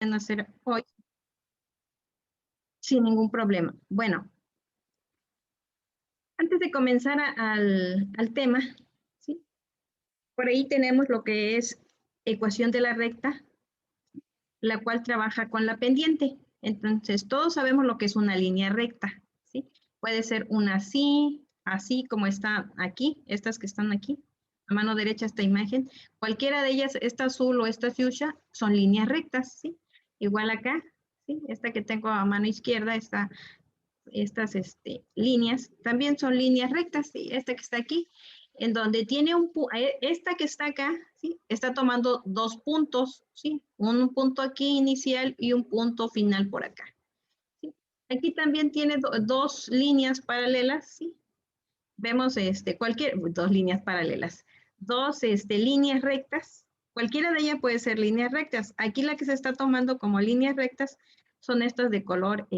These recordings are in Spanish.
pueden hacer hoy sin ningún problema. Bueno, antes de comenzar al tema, ¿sí? Por ahí tenemos lo que es ecuación de la recta, la cual trabaja con la pendiente. Entonces, todos sabemos lo que es una línea recta, ¿sí? Puede ser una así, así como está aquí, estas que están aquí, a mano derecha esta imagen. Cualquiera de ellas, esta azul o esta fuchsia, son líneas rectas, ¿sí? Igual acá, ¿sí? Esta que tengo a mano izquierda, estas líneas, también son líneas rectas, ¿sí? Esta que está aquí, en donde tiene esta que está acá, ¿sí? Está tomando dos puntos, ¿sí? Un punto aquí inicial y un punto final por acá, ¿sí? Aquí también tiene dos líneas paralelas, ¿sí? Vemos dos líneas paralelas, dos líneas rectas, cualquiera de ellas puede ser líneas rectas. Aquí la que se está tomando como líneas rectas son estas de color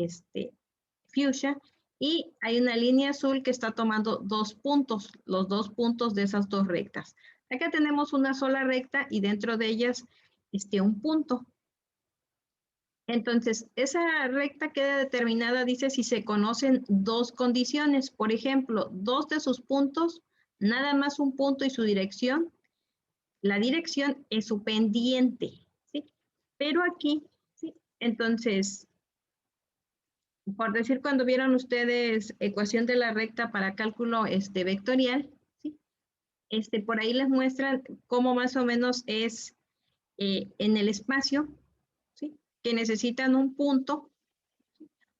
fuchsia, y hay una línea azul que está tomando dos puntos, los dos puntos de esas dos rectas. Acá tenemos una sola recta y dentro de ellas un punto. Entonces, esa recta queda determinada, dice, si se conocen dos condiciones. Por ejemplo, dos de sus puntos, nada más un punto y su dirección. La dirección es su pendiente, ¿sí? Pero aquí, ¿sí? Entonces, por decir, cuando vieron ustedes ecuación de la recta para cálculo vectorial, ¿sí? Por ahí les muestran cómo más o menos es en el espacio, ¿sí? Que necesitan un punto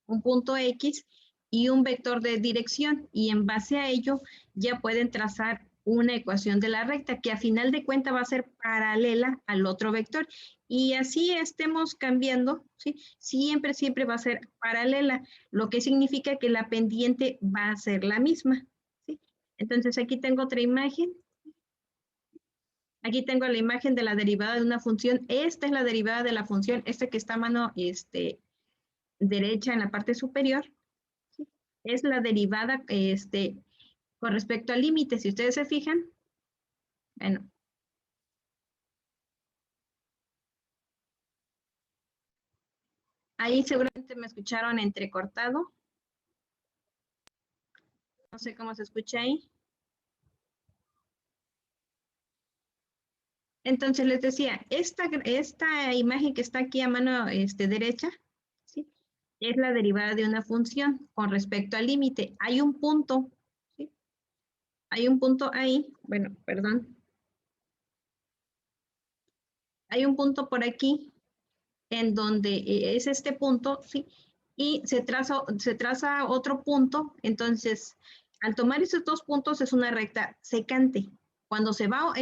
X y un vector de dirección, y en base a ello ya pueden trazar una ecuación de la recta que a final de cuentas va a ser paralela al otro vector, y así estemos cambiando, ¿sí? Siempre va a ser paralela, lo que significa que la pendiente va a ser la misma, ¿sí? Entonces aquí tengo otra imagen. Aquí tengo la imagen de la derivada de una función. Esta es la derivada de la función, esta que está a mano derecha en la parte superior. ¿Sí? Es la derivada con respecto al límite. Si ustedes se fijan, bueno, ahí seguramente me escucharon entrecortado. No sé cómo se escucha ahí. Entonces les decía, esta imagen que está aquí a mano derecha, ¿sí? Es la derivada de una función con respecto al límite. Hay un punto, ¿sí? Hay un punto ahí, bueno, perdón. Hay un punto por aquí en donde es este punto, ¿sí? Y se traza otro punto. Entonces, al tomar esos dos puntos es una recta secante. Cuando se va,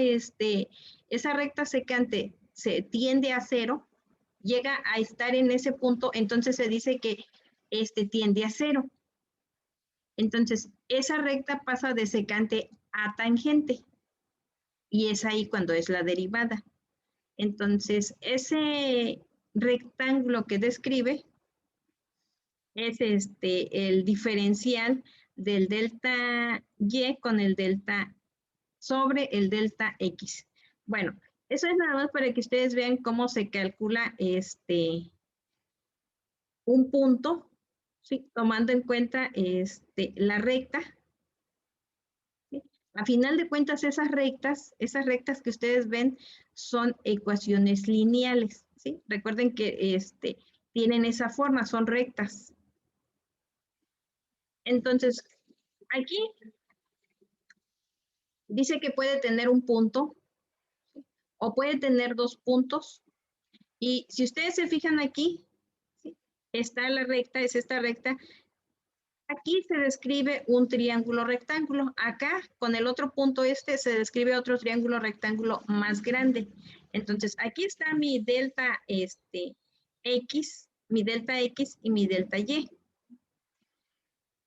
esa recta secante se tiende a cero, llega a estar en ese punto, entonces se dice que tiende a cero. Entonces, esa recta pasa de secante a tangente, y es ahí cuando es la derivada. Entonces, ese rectángulo que describe es el diferencial del delta y con el delta sobre el delta x. Bueno, eso es nada más para que ustedes vean cómo se calcula un punto, ¿sí? Tomando en cuenta la recta, ¿sí? A final de cuentas, esas rectas que ustedes ven son ecuaciones lineales, ¿sí? Recuerden que tienen esa forma, son rectas. Entonces, aquí dice que puede tener un punto o puede tener dos puntos. Y si ustedes se fijan aquí, ¿sí? Está la recta, es esta recta. Aquí se describe un triángulo rectángulo. Acá, con el otro punto se describe otro triángulo rectángulo más grande. Entonces, aquí está mi delta X, mi delta X y mi delta Y.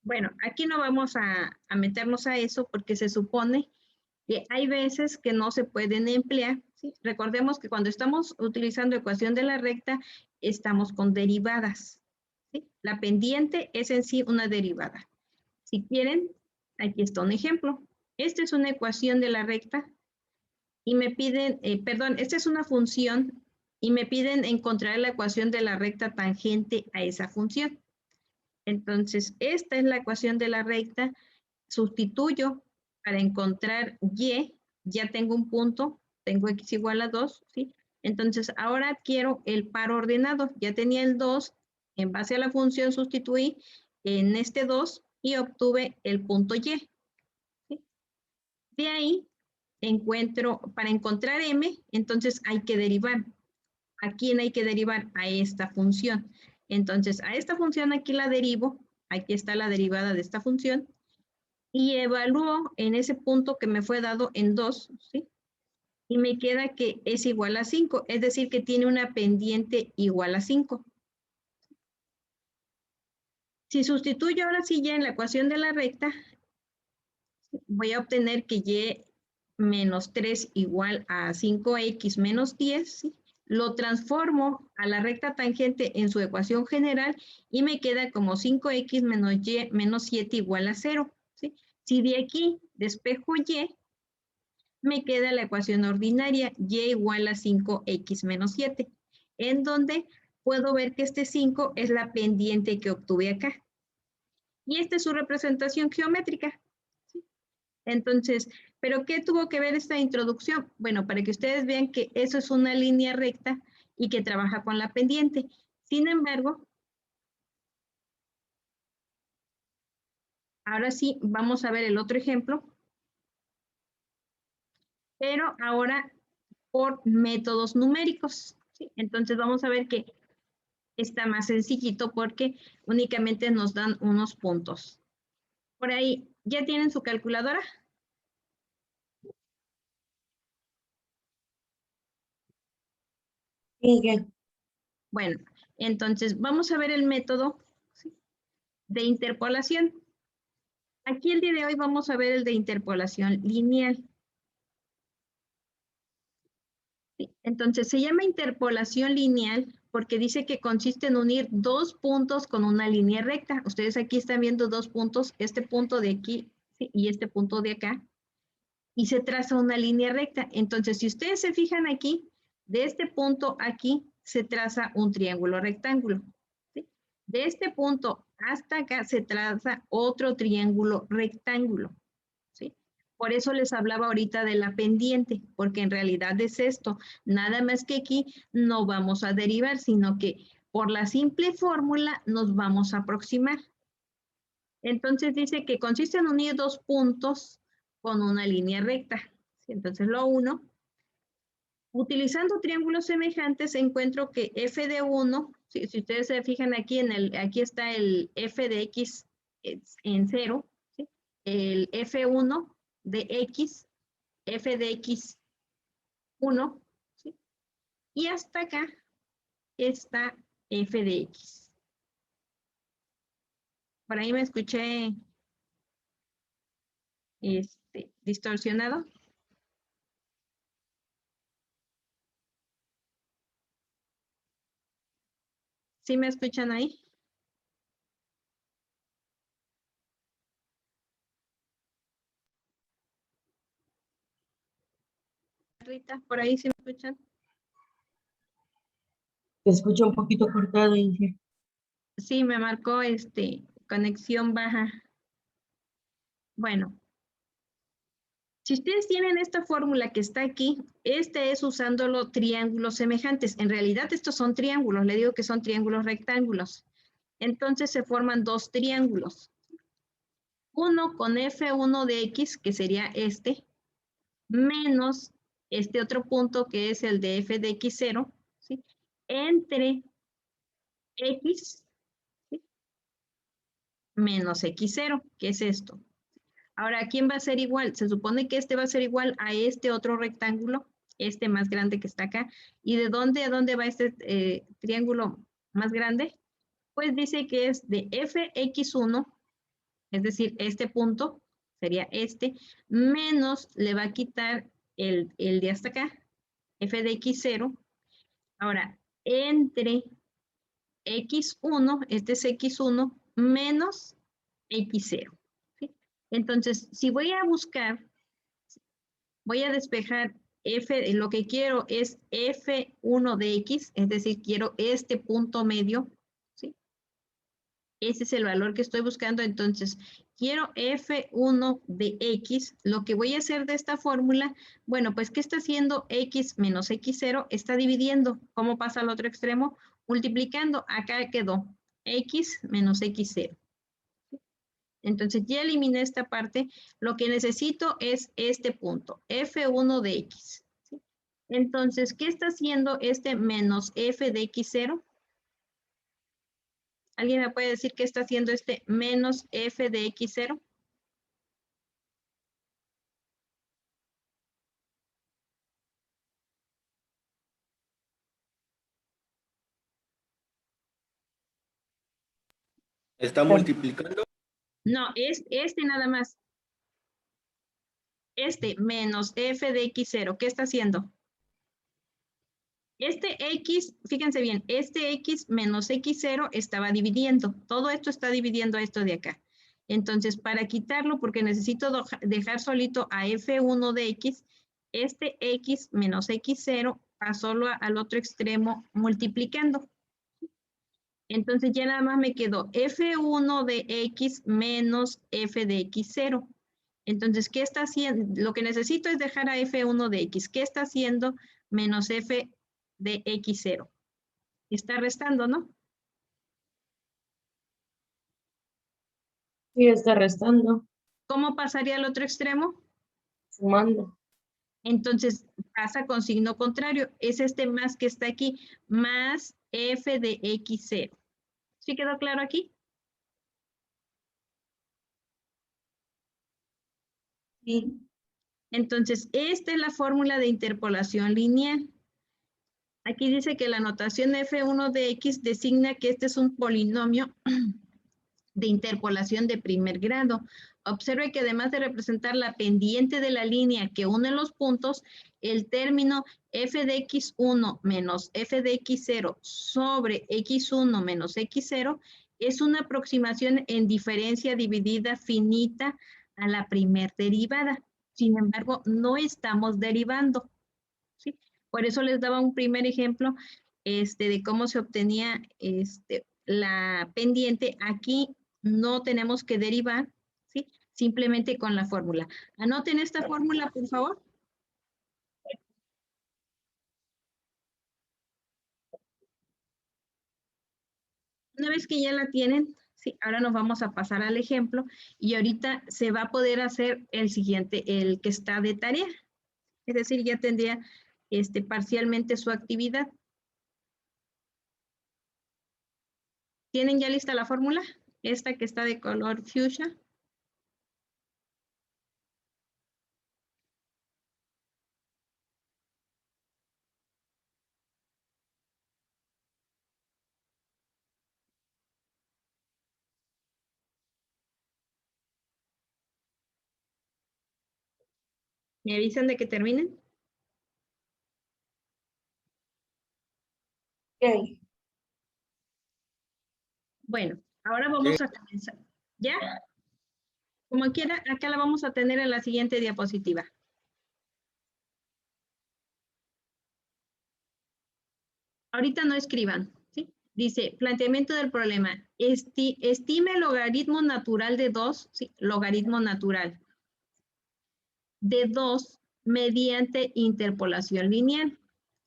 Bueno, aquí no vamos a meternos a eso porque se supone que hay veces que no se pueden emplear, ¿sí? Recordemos que cuando estamos utilizando ecuación de la recta, estamos con derivadas, ¿sí? La pendiente es en sí una derivada. Si quieren, aquí está un ejemplo. Esta es una ecuación de la recta y me piden, perdón, esta es una función y me piden encontrar la ecuación de la recta tangente a esa función. Entonces, esta es la ecuación de la recta. Sustituyo para encontrar y, ya tengo un punto, tengo x igual a 2, ¿sí? Entonces, ahora quiero el par ordenado. Ya tenía el 2, en base a la función sustituí en este 2 y obtuve el punto y. ¿Sí? De ahí encuentro, para encontrar m, entonces hay que derivar. ¿A quién hay que derivar? A esta función. Entonces, a esta función aquí la derivo, aquí está la derivada de esta función, y evalúo en ese punto que me fue dado en 2, ¿sí? Y me queda que es igual a 5, es decir, que tiene una pendiente igual a 5. Si sustituyo ahora sí ya en la ecuación de la recta, voy a obtener que y menos 3 igual a 5x menos 10, ¿sí? Lo transformo a la recta tangente en su ecuación general y me queda como 5x menos y menos 7 igual a 0, ¿sí? Si de aquí despejo y, me queda la ecuación ordinaria, y igual a 5x menos 7, en donde puedo ver que este 5 es la pendiente que obtuve acá. Y esta es su representación geométrica. ¿Sí? Entonces, ¿pero qué tuvo que ver esta introducción? Bueno, para que ustedes vean que eso es una línea recta y que trabaja con la pendiente. Sin embargo, ahora sí, vamos a ver el otro ejemplo, pero ahora por métodos numéricos. ¿Sí? Entonces, vamos a ver que está más sencillito porque únicamente nos dan unos puntos. Por ahí, ¿ya tienen su calculadora? Sí, ya. Bueno, entonces vamos a ver el método, ¿sí?, de interpolación. Aquí el día de hoy vamos a ver el de interpolación lineal. ¿Sí? Entonces se llama interpolación lineal porque dice que consiste en unir dos puntos con una línea recta. Ustedes aquí están viendo dos puntos, este punto de aquí, ¿sí?, y este punto de acá, y se traza una línea recta. Entonces, si ustedes se fijan aquí, de este punto aquí se traza un triángulo rectángulo. ¿Sí? De este punto hasta acá se traza otro triángulo rectángulo. ¿Sí? Por eso les hablaba ahorita de la pendiente, porque en realidad es esto. Nada más que aquí no vamos a derivar, sino que por la simple fórmula nos vamos a aproximar. Entonces dice que consiste en unir dos puntos con una línea recta. Entonces lo uno. Utilizando triángulos semejantes encuentro que f de 1, si ustedes se fijan aquí, aquí está el f de x en 0, ¿sí?, el f1 de x, f de x 1, ¿sí?, y hasta acá está f de x. Por ahí me escuché distorsionado. ¿Sí me escuchan ahí? Rita, por ahí sí me escuchan. Te escucho un poquito cortado, Inge. Sí, me marcó conexión baja. Bueno, si ustedes tienen esta fórmula que está aquí, este es usándolo triángulos semejantes. En realidad estos son triángulos, le digo que son triángulos rectángulos. Entonces se forman dos triángulos. Uno con F1 de X, que sería este, menos este otro punto que es el de F de X0, ¿sí?, entre X, ¿sí?, menos X0, que es esto. Ahora, ¿a quién va a ser igual? Se supone que este va a ser igual a este otro rectángulo, este más grande que está acá. ¿Y de dónde a dónde va este triángulo más grande? Pues dice que es de fx1, es decir, este punto sería este, menos le va a quitar el de hasta acá, f de x0. Ahora, entre x1, este es x1, menos x0. ¿Sí? Entonces, si voy a buscar, voy a despejar lo que quiero es F1 de X, es decir, quiero este punto medio, ¿sí? Ese es el valor que estoy buscando, entonces quiero F1 de X. Lo que voy a hacer de esta fórmula, bueno, pues ¿qué está haciendo X menos X0? Está dividiendo. ¿Cómo pasa al otro extremo? Multiplicando. Acá quedó X menos X0. Entonces ya eliminé esta parte. Lo que necesito es este punto, F1 de X. ¿Sí? Entonces, ¿qué está haciendo este menos F de X0? ¿Alguien me puede decir qué está haciendo este menos F de X0? ¿Está multiplicando? No, es este nada más. Este menos F de X0, ¿qué está haciendo? Este X, fíjense bien, este X menos X0 estaba dividiendo. Todo esto está dividiendo esto de acá. Entonces, para quitarlo, porque necesito dejar solito a F1 de X, este X menos X0 pasó al otro extremo multiplicando. Entonces, ya nada más me quedó F1 de X menos F de X0. Entonces, ¿qué está haciendo? Lo que necesito es dejar a F1 de X. ¿Qué está haciendo menos F de X0? Está restando, ¿no? Sí, está restando, ¿Cómo pasaría al otro extremo? sumando. Entonces, pasa con signo contrario. Es este más que está aquí, más F de X0. ¿Sí quedó claro aquí? Sí. Entonces, esta es la fórmula de interpolación lineal. Aquí dice que la notación F1 de X designa que este es un polinomio de interpolación de primer grado. Observe que además de representar la pendiente de la línea que une los puntos, el término f de x1 menos f de x0 sobre x1 menos x0 es una aproximación en diferencia dividida finita a la primer derivada. Sin embargo, no estamos derivando, ¿sí? Por eso les daba un primer ejemplo de cómo se obtenía la pendiente. Aquí no tenemos que derivar, ¿sí? Simplemente con la fórmula. Anoten esta fórmula, por favor. Una vez que ya la tienen, sí, ahora nos vamos a pasar al ejemplo y ahorita se va a poder hacer el siguiente, el que está de tarea. Es decir, ya tendría parcialmente su actividad. ¿Tienen ya lista la fórmula? Esta que está de color fuchsia. ¿Me avisan de que terminen? Ok. Bueno, ahora vamos a comenzar. ¿Ya? Como quiera, acá la vamos a tener en la siguiente diapositiva. Ahorita no escriban, ¿sí? Dice, planteamiento del problema. Estime el logaritmo natural de 2, ¿sí? Logaritmo natural de 2 mediante interpolación lineal.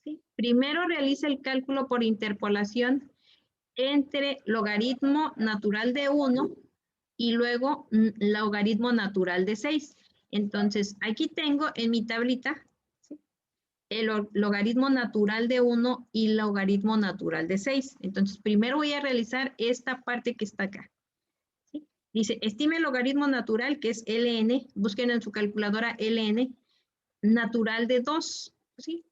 ¿Sí? Primero realiza el cálculo por interpolación entre logaritmo natural de 1 y luego logaritmo natural de 6. Entonces, aquí tengo en mi tablita, ¿sí?, el logaritmo natural de 1 y el logaritmo natural de 6. Entonces, primero voy a realizar esta parte que está acá, ¿sí? Dice, estime el logaritmo natural, que es ln, busquen en su calculadora ln, natural de 2, ¿sí?,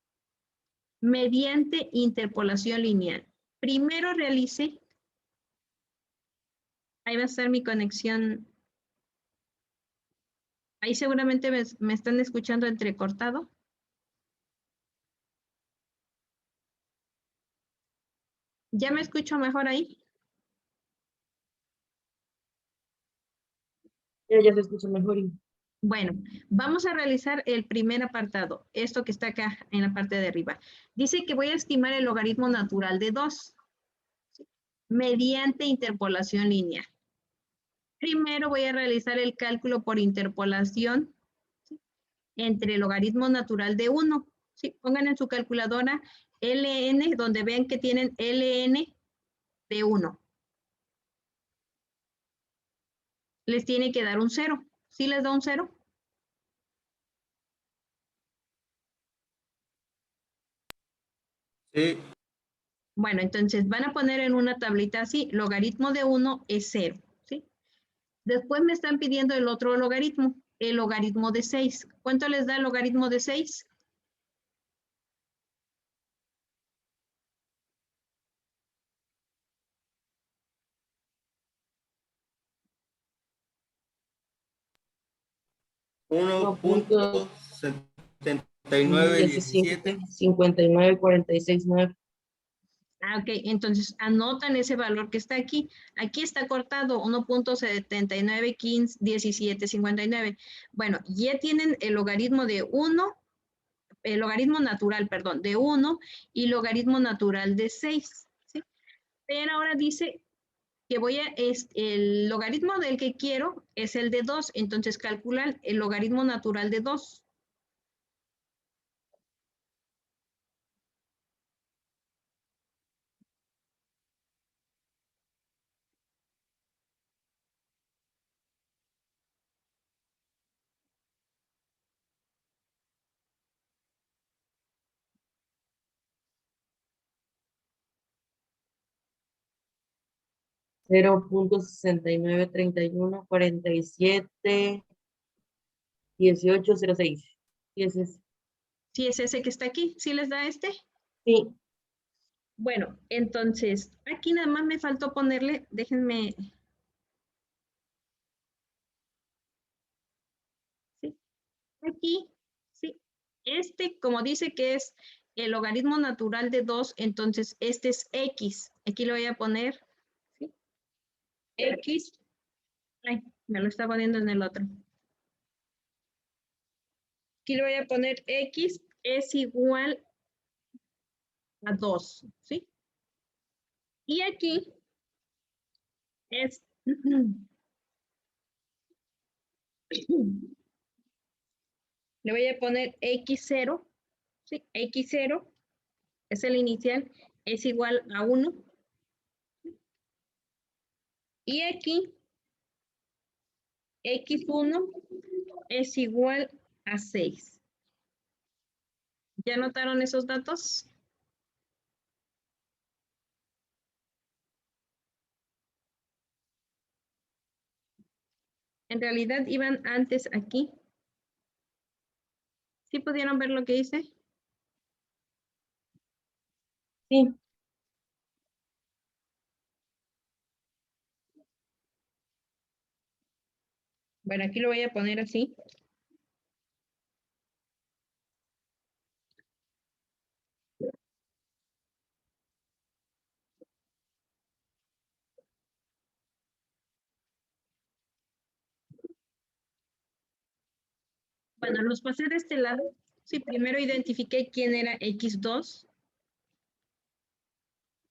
mediante interpolación lineal. Primero realice, ahí va a estar mi conexión. Ahí seguramente me están escuchando entrecortado. ¿Ya me escucho mejor ahí? Ya se escucha mejor. Bueno, vamos a realizar el primer apartado, esto que está acá en la parte de arriba. Dice que voy a estimar el logaritmo natural de 2 mediante interpolación lineal. Primero voy a realizar el cálculo por interpolación, ¿sí?, entre el logaritmo natural de 1. ¿Sí? Pongan en su calculadora ln, donde vean que tienen ln de 1. Les tiene que dar un 0. ¿Sí les da un 0? Sí. Bueno, entonces van a poner en una tablita así, logaritmo de 1 es 0, ¿sí? Después me están pidiendo el otro logaritmo, el logaritmo de 6. ¿Cuánto les da el logaritmo de 6? Uno punto 7917. 59,46,9. Ah, ok, entonces anotan ese valor que está aquí. Aquí está cortado 1.79151759. Bueno, ya tienen el logaritmo de 1, el logaritmo natural, perdón, de 1 y logaritmo natural de 6, ¿sí? Pero ahora dice que el logaritmo del que quiero es el de 2, entonces calculan el logaritmo natural de 2. 0.6931471806. ¿Y ese es? Si es ese que está aquí, ¿sí les da este? Sí. Bueno, entonces, aquí nada más me faltó ponerle, déjenme, ¿sí? Aquí, ¿sí? Este, como dice que es el logaritmo natural de 2, entonces este es x. Aquí lo voy a poner, ¿sí? X, ay, me lo está poniendo en el otro. Aquí le voy a poner x es igual a 2, ¿sí? Y aquí es, le voy a poner x0, ¿sí? X0 es el inicial, es igual a 1. Y aquí, x1 es igual a 6. ¿Ya notaron esos datos? En realidad iban antes aquí. ¿Sí pudieron ver lo que hice? Sí. Bueno, aquí lo voy a poner así. Bueno, los pasé de este lado. Sí, primero identifiqué quién era x2.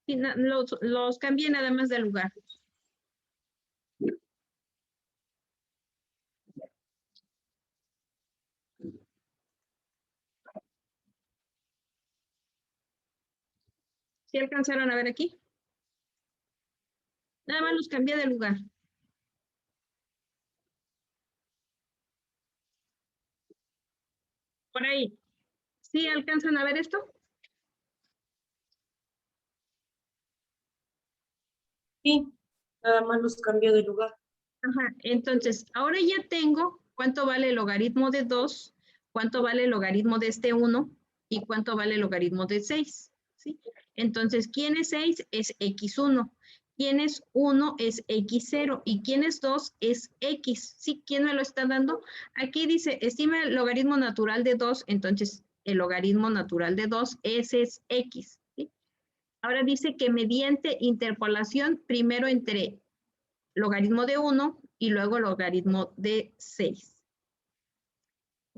Sí, los cambié nada más de lugar. ¿Sí alcanzaron a ver aquí? Nada más los cambié de lugar. Por ahí. ¿Sí alcanzan a ver esto? Sí. Nada más los cambio de lugar. Ajá, entonces, ahora ya tengo cuánto vale el logaritmo de 2, cuánto vale el logaritmo de este 1 y cuánto vale el logaritmo de 6, ¿sí? Entonces, ¿quién es 6? Es x1. ¿Quién es 1? Es x0. ¿Y quién es 2? Es x. ¿Sí? ¿Quién me lo está dando? Aquí dice, estima el logaritmo natural de 2, entonces el logaritmo natural de 2, ese es x, ¿sí? Ahora dice que mediante interpolación, primero entre logaritmo de 1 y luego logaritmo de 6.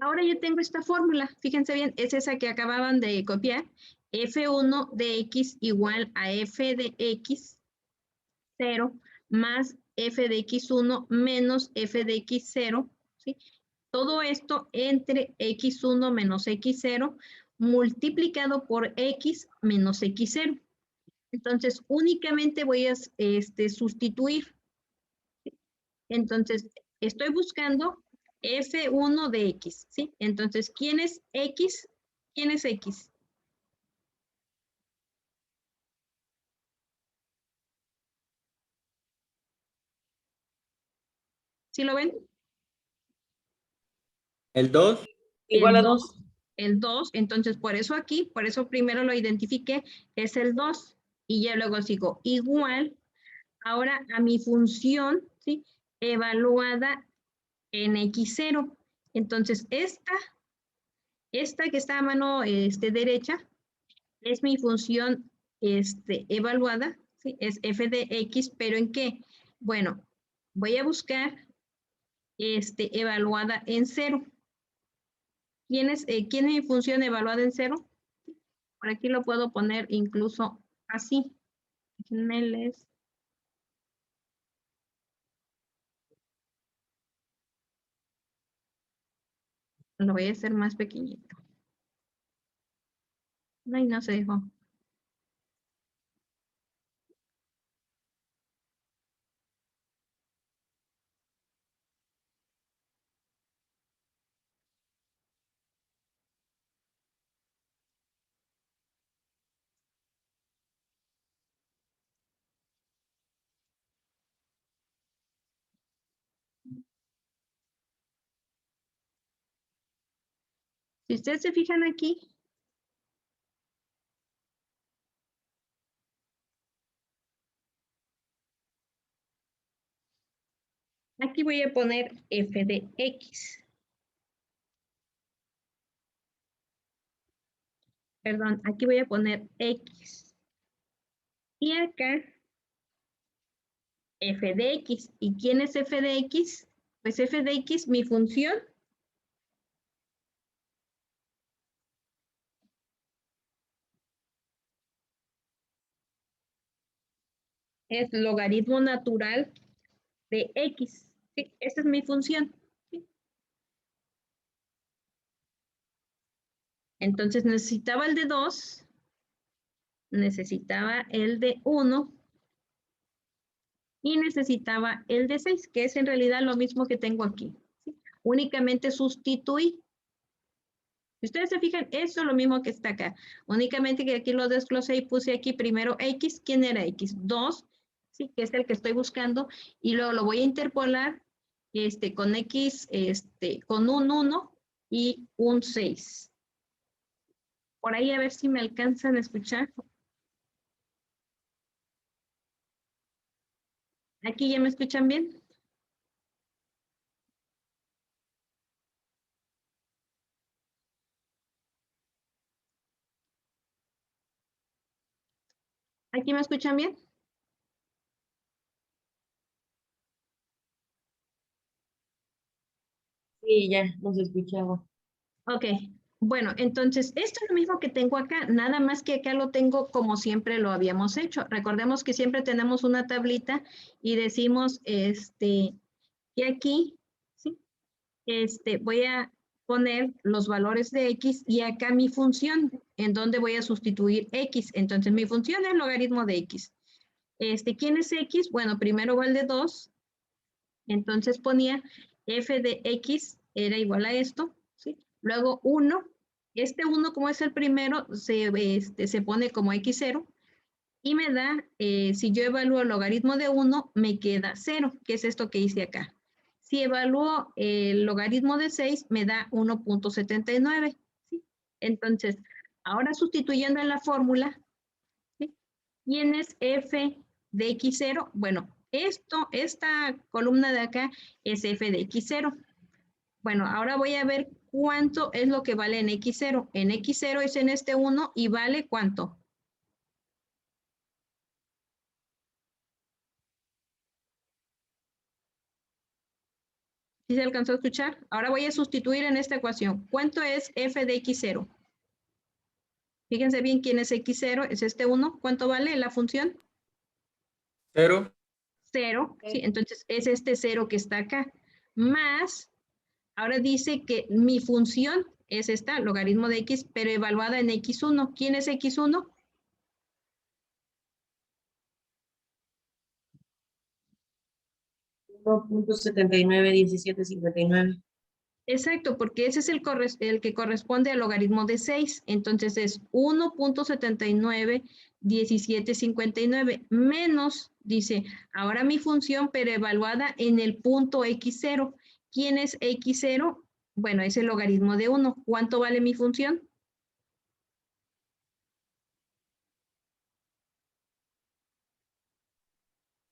Ahora yo tengo esta fórmula, fíjense bien, es esa que acababan de copiar. F1 de X igual a F de X 0 más F de X1 menos F de X0, ¿sí? Todo esto entre X1 menos X0 multiplicado por X menos X0. Entonces, únicamente voy a sustituir. Entonces, estoy buscando F1 de X, ¿sí? Entonces, ¿quién es X? ¿Quién es X? ¿Sí lo ven? El 2. Igual a El 2. 2. El 2, entonces por eso aquí, por eso primero lo identifiqué, es el 2. Y ya luego sigo igual, ahora a mi función, ¿sí? Evaluada en X0. Entonces, esta que está a mano derecha, es mi función evaluada, ¿sí? Es f de x, pero ¿en qué? Bueno, voy a buscar evaluada en 0. ¿Quién es mi función evaluada en 0? Por aquí lo puedo poner incluso así. Lo voy a hacer más pequeñito. Ay, no se dejó. Si ustedes se fijan aquí, aquí voy a poner f de x. Perdón, aquí voy a poner x. Y acá f de x. ¿Y quién es f de x? Pues f de x, mi función es logaritmo natural de x. ¿Sí? Esa es mi función. ¿Sí? Entonces necesitaba el de 2, necesitaba el de 1 y necesitaba el de 6, que es en realidad lo mismo que tengo aquí. ¿Sí? Únicamente sustituí. Si ustedes se fijan, eso es lo mismo que está acá. Únicamente que aquí lo desglosé y puse aquí primero X. ¿Quién era X? 2, ¿sí? Que es el que estoy buscando. Y luego lo voy a interpolar con X, con un 1 y un 6. Por ahí a ver si me alcanzan a escuchar. ¿Aquí ya me escuchan bien? ¿Aquí me escuchan bien? Sí, ya, nos escuchaba. Ok, bueno, entonces esto es lo mismo que tengo acá, nada más que acá lo tengo como siempre lo habíamos hecho. Recordemos que siempre tenemos una tablita y decimos, que aquí, ¿sí? Voy a poner los valores de x y acá mi función, en donde voy a sustituir x. Entonces mi función es logaritmo de x. ¿Quién es x? Bueno, primero va el de 2, entonces ponía f de x era igual a esto, ¿sí? Luego 1, este 1 como es el primero, se pone como x0 y me da, si yo evalúo el logaritmo de 1, me queda 0, que es esto que hice acá. Si evalúo el logaritmo de 6, me da 1.79, ¿sí? Entonces, ahora sustituyendo en la fórmula, ¿sí? ¿Quién es f de x0? Bueno, esta columna de acá es f de x0. Bueno, ahora voy a ver cuánto es lo que vale en x0. En x0 es en este 1 y vale ¿cuánto? ¿Sí se alcanzó a escuchar? Ahora voy a sustituir en esta ecuación. ¿Cuánto es f de x0? Fíjense bien quién es x0, es este 1. ¿Cuánto vale la función? 0. 0, ¿sí? Entonces es este 0 que está acá. Más, ahora dice que mi función es esta, logaritmo de x, pero evaluada en x1. ¿Quién es x1? Punto 791759. Exacto, porque ese es el que corresponde al logaritmo de 6. Entonces es 1.791759 menos, dice, ahora mi función, pero evaluada en el punto x0. ¿Quién es x0? Bueno, es el logaritmo de 1. ¿Cuánto vale mi función?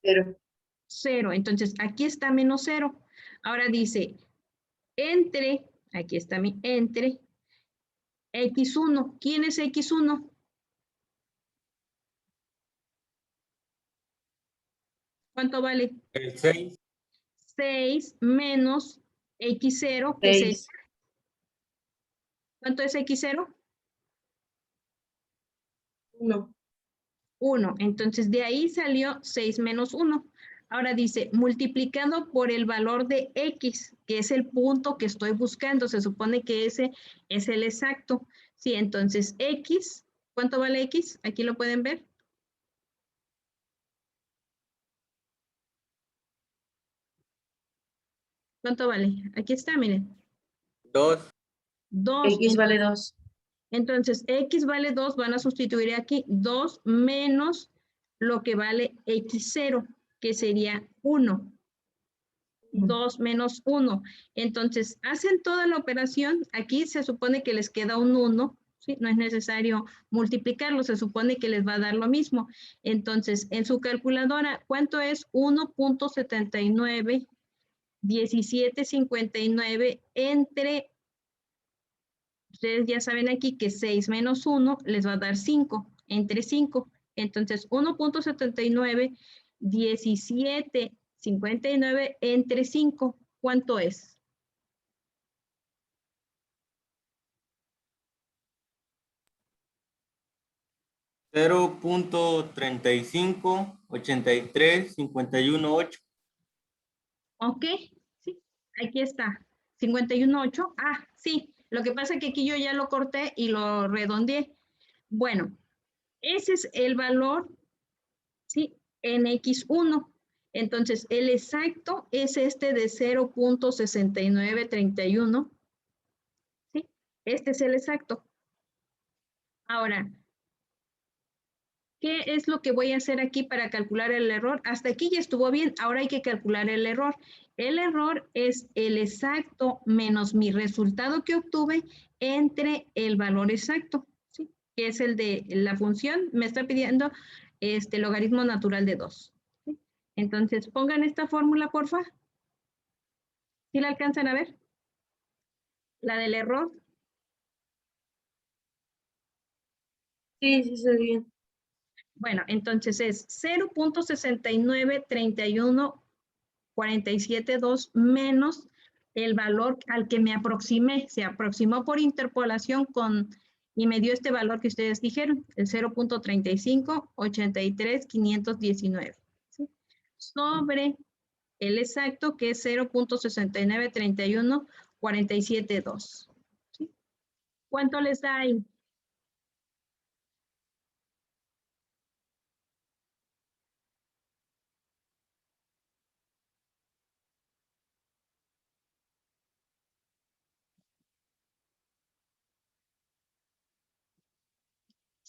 0. 0. Entonces aquí está menos 0. Ahora dice, entre, aquí está mi entre, x1. ¿Quién es x1? ¿Cuánto vale? El 6. 6 menos x0, que sería, 6. ¿cuánto es x0? 1. 1. Entonces de ahí salió 6 menos 1. Ahora dice, multiplicado por el valor de x, que es el punto que estoy buscando. Se supone que ese es el exacto. Sí, entonces x, ¿cuánto vale x? Aquí lo pueden ver. ¿Cuánto vale? Aquí está, miren. 2. 2. X vale 2. Entonces, x vale 2, van a sustituir aquí 2 menos lo que vale x0, que sería 1. 2 menos 1. Entonces, hacen toda la operación. Aquí se supone que les queda un 1. ¿Sí? No es necesario multiplicarlo, se supone que les va a dar lo mismo. Entonces, en su calculadora, ¿cuánto es 1.791759 entre, ustedes ya saben aquí que 6 menos 1 les va a dar 5, entre 5. Entonces, 1.791759 entre 5, ¿cuánto es? Cero punto 358351.8. ¿Ok? Sí, aquí está. 51.8. Ah, sí. Lo que pasa es que aquí yo ya lo corté y lo redondeé. Bueno, ese es el valor, ¿sí? En x1. Entonces, el exacto es este de 0.6931. ¿Sí? Este es el exacto. Ahora, ¿qué es lo que voy a hacer aquí para calcular el error? Hasta aquí ya estuvo bien, ahora hay que calcular el error. El error es el exacto menos mi resultado que obtuve entre el valor exacto, ¿sí? Que es el de la función, me está pidiendo este logaritmo natural de 2. ¿Sí? Entonces, pongan esta fórmula, porfa. ¿Sí la alcanzan a ver? La del error. Sí, sí, se ve bien. Bueno, entonces es 0.693147.2 menos el valor al que me aproximé. Se aproximó por interpolación y me dio este valor que ustedes dijeron, el 0.3583.519. ¿Sí? Sobre el exacto que es 0.693147.2. ¿Sí? ¿Cuánto les da ahí?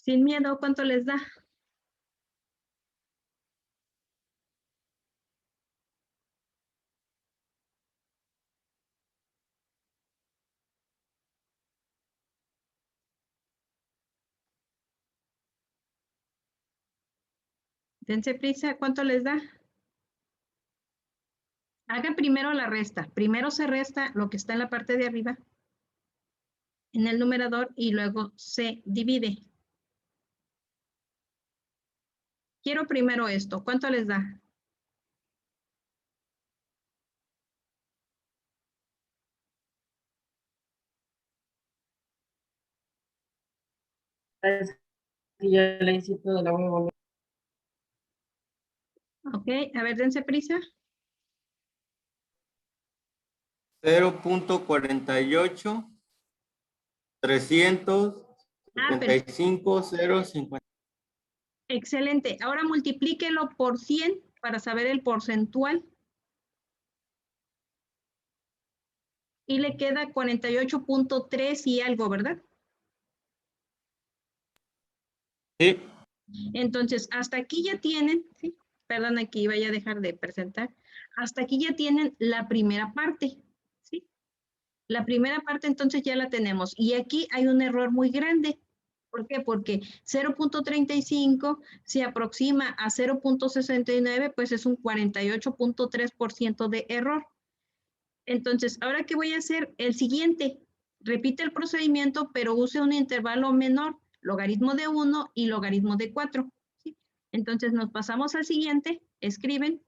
Sin miedo, ¿cuánto les da? Dense prisa, ¿cuánto les da? Hagan primero la resta. Primero se resta lo que está en la parte de arriba, en el numerador, y luego se divide. Quiero primero esto. ¿Cuánto les da? Parece que ya le hice todo, la voy a volver. Ok, a ver, dense prisa. 0.48 375 050. Excelente. Ahora multiplíquelo por 100 para saber el porcentual. Y le queda 48.3 y algo, ¿verdad? Sí. Entonces, hasta aquí ya tienen, ¿sí? Perdón, aquí vaya a dejar de presentar. Hasta aquí ya tienen la primera parte, ¿sí? La primera parte entonces ya la tenemos. Y aquí hay un error muy grande. ¿Por qué? Porque 0.35 se aproxima a 0.69, pues es un 48.3% de error. Entonces, ahora qué voy a hacer, el siguiente, repite el procedimiento, pero use un intervalo menor, logaritmo de 1 y logaritmo de 4. ¿Sí? Entonces, nos pasamos al siguiente, escriben.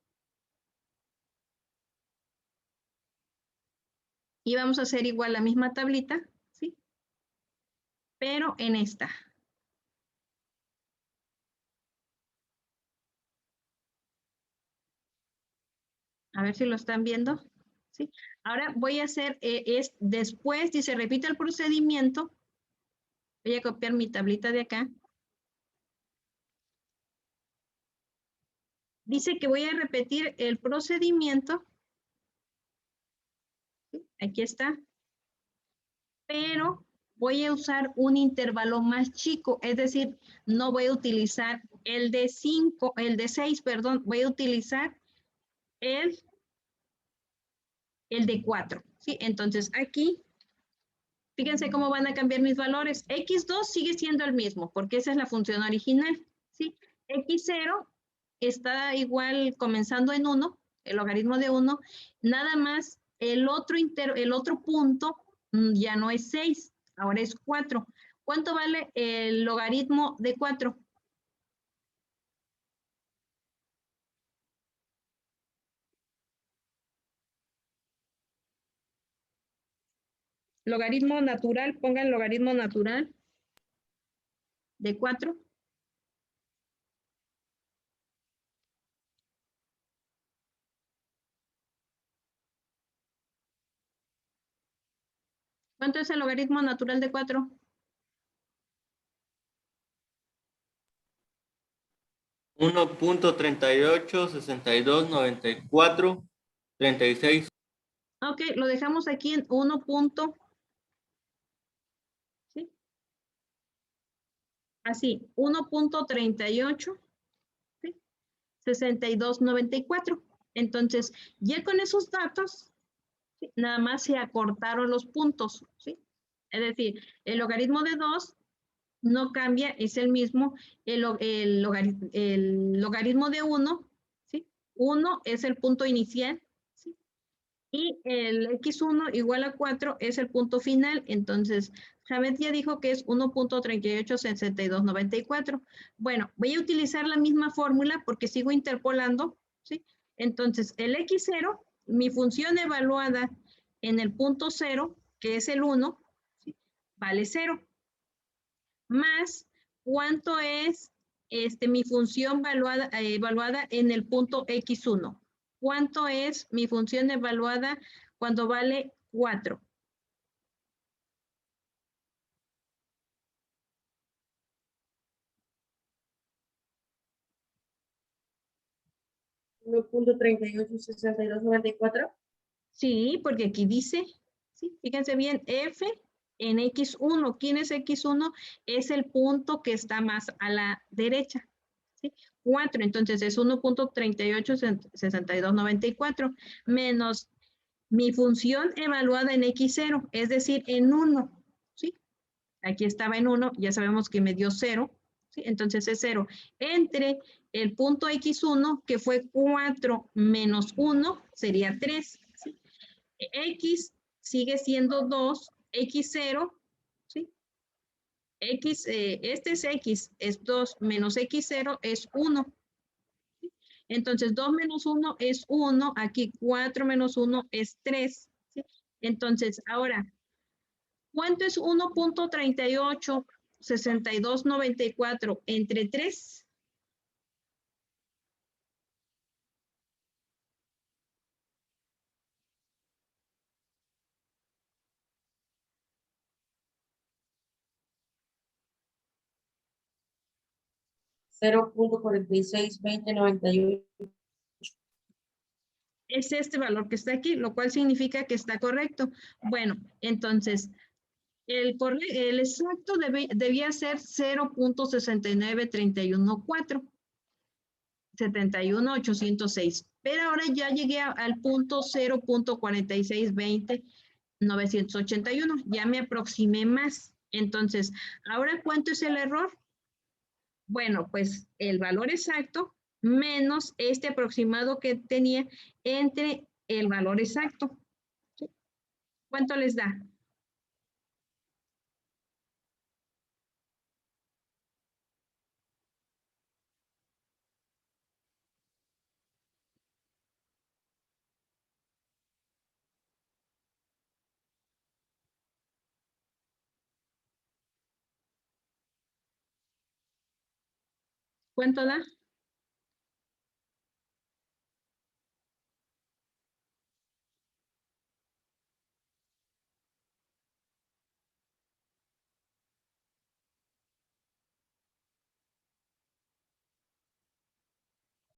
Y vamos a hacer igual la misma tablita, ¿sí? Pero en esta. A ver si lo están viendo. ¿Sí? Ahora voy a hacer, después, dice, repite el procedimiento. Voy a copiar mi tablita de acá. Dice que voy a repetir el procedimiento. ¿Sí? Aquí está. Pero voy a usar un intervalo más chico, es decir, no voy a utilizar el de 5, el de 6, perdón, voy a utilizar el de 4. ¿Sí? Entonces aquí, fíjense cómo van a cambiar mis valores. X2 sigue siendo el mismo, porque esa es la función original. ¿Sí? X0 está igual comenzando en 1, el logaritmo de 1, nada más el otro punto ya no es 6, ahora es 4. ¿Cuánto vale el logaritmo de 4? Logaritmo natural, pongan logaritmo natural de 4. ¿Cuánto es el logaritmo natural de 4? 1.38 62 94 36. Ok, lo dejamos aquí en 1. ¿Sí? Así, 1.38, ¿sí? 6294. Entonces, ya con esos datos, ¿sí? Nada más se acortaron los puntos, ¿sí? Es decir, el logaritmo de 2 no cambia, es el mismo. El logaritmo de 1, ¿sí? 1 es el punto inicial, ¿sí? Y el x1 igual a 4 es el punto final. Entonces, Javet ya dijo que es 1.386294. Bueno, voy a utilizar la misma fórmula porque sigo interpolando, ¿sí? Entonces, el x0, mi función evaluada en el punto 0, que es el 1, ¿sí? Vale 0. Más, ¿cuánto es mi función evaluada en el punto x1? ¿Cuánto es mi función evaluada cuando vale 4? 1.386294. Sí, porque aquí dice, ¿sí? Fíjense bien, f en x1. ¿Quién es x1? Es el punto que está más a la derecha. ¿Sí? 4, entonces es 1.386294 menos mi función evaluada en x0, es decir, en 1. ¿Sí? Aquí estaba en 1, ya sabemos que me dio 0. ¿Sí? Entonces es 0. Entre el punto x1, que fue 4 menos 1, sería 3. ¿Sí? X sigue siendo 2, x0, ¿sí? X, este es x, es 2 menos x0 es 1. ¿Sí? Entonces 2 menos 1 es 1, aquí 4 menos 1 es 3. ¿Sí? Entonces, ahora, ¿cuánto es 1.38 62.94 entre 3. Cero punto 462098. Es este valor que está aquí, lo cual significa que está correcto. Bueno, entonces, el exacto debía ser 0.69314. 71.806. Pero ahora ya llegué al punto 0.4620.981. Ya me aproximé más. Entonces, ¿ahora cuánto es el error? Bueno, pues el valor exacto menos este aproximado que tenía entre el valor exacto. ¿Sí? ¿Cuánto les da? ¿Cuánto da?